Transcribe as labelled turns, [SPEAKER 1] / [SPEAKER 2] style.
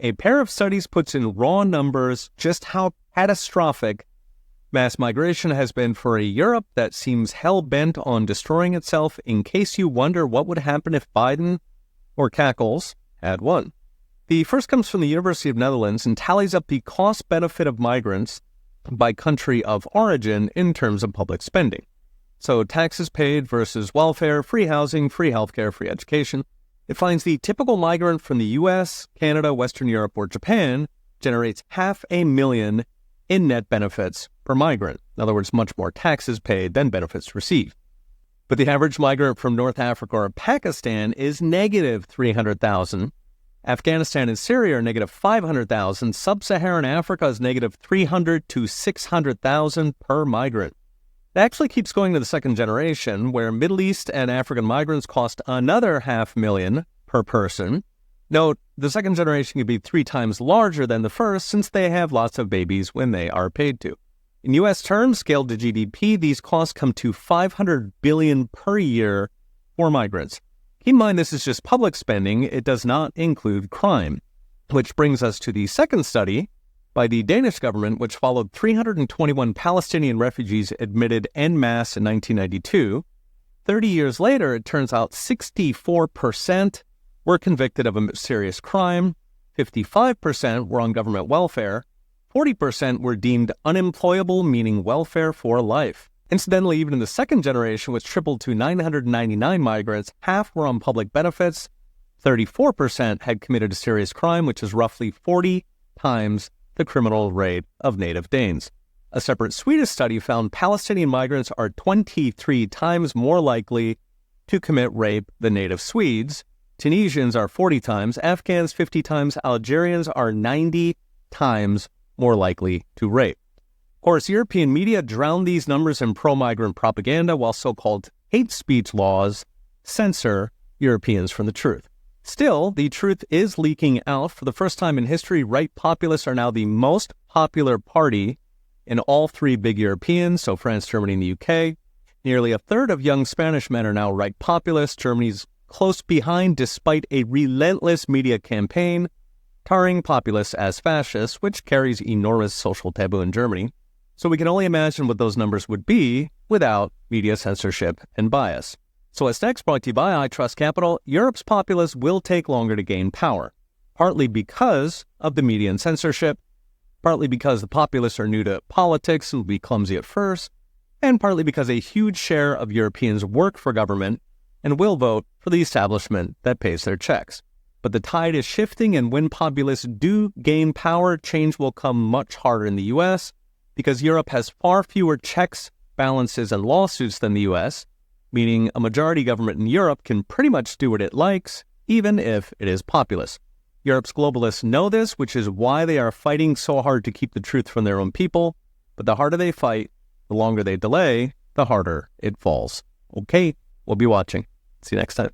[SPEAKER 1] a pair of studies puts in raw numbers just how catastrophic mass migration has been for a Europe that seems hell-bent on destroying itself, in case you wonder what would happen if Biden or Cackles had won. The first comes from the University of Netherlands and tallies up the cost-benefit of migrants by country of origin in terms of public spending. So taxes paid versus welfare, free housing, free healthcare, free education. It finds the typical migrant from the US, Canada, Western Europe, or Japan generates $500,000 in net benefits per migrant. In other words, much more taxes paid than benefits received. But the average migrant from North Africa or Pakistan is negative $300,000. Afghanistan and Syria are negative $500,000. Sub-Saharan Africa is negative $300,000 to $600,000 per migrant. It actually keeps going to the second generation, where Middle East and African migrants cost another $500,000 per person. Note, the second generation can be 3 times larger than the first, since they have lots of babies when they are paid to. In U.S. terms, scaled to GDP, these costs come to $500 billion per year for migrants. Keep in mind, this is just public spending. It does not include crime, which brings us to the second study by the Danish government, which followed 321 Palestinian refugees admitted en masse in 1992. 30 years later, it turns out 64% were convicted of a serious crime, 55% were on government welfare, 40% were deemed unemployable, meaning welfare for life. Incidentally, even in the second generation, which tripled to 999 migrants, half were on public benefits, 34% had committed a serious crime, which is roughly 40 times the criminal rate of native Danes. A separate Swedish study found Palestinian migrants are 23 times more likely to commit rape than native Swedes. Tunisians are 40 times, Afghans 50 times, Algerians are 90 times more likely to rape. Of course, European media drown these numbers in pro-migrant propaganda, while so-called hate speech laws censor Europeans from the truth. Still, the truth is leaking out. For the first time in history, right populists are now the most popular party in all 3 big Europeans, so France, Germany, and the UK. Nearly a third of young Spanish men are now right populists. Germany's close behind, despite a relentless media campaign tarring populists as fascists, which carries enormous social taboo in Germany. So we can only imagine what those numbers would be without media censorship and bias. So what's next, brought to you by I Trust Capital, Europe's populists will take longer to gain power, partly because of the media and censorship, partly because the populists are new to politics and will be clumsy at first, and partly because a huge share of Europeans work for government and will vote for the establishment that pays their checks. But the tide is shifting, and when populists do gain power, change will come much harder in the U.S., because Europe has far fewer checks, balances, and lawsuits than the U.S., meaning a majority government in Europe can pretty much do what it likes, even if it is populist. Europe's globalists know this, which is why they are fighting so hard to keep the truth from their own people. But the harder they fight, the longer they delay, the harder it falls. Okay, we'll be watching. See you next time.